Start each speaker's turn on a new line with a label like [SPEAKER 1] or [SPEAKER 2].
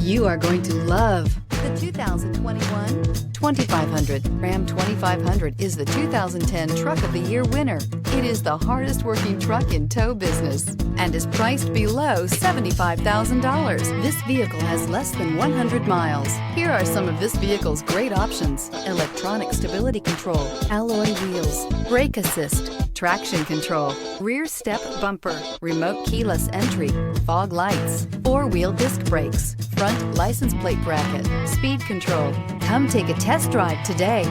[SPEAKER 1] You are going to love the 2021 2500. Ram 2500 is the 2010 Truck of the Year winner. It is the hardest working truck in tow business and is priced below $75,000. This vehicle has less than 100 miles. Here are some of this vehicle's great options: electronic stability control, alloy wheels, brake assist, traction control, rear step bumper, remote keyless entry, fog lights, four-wheel disc brakes, front license plate bracket, speed control. Come take a test drive today.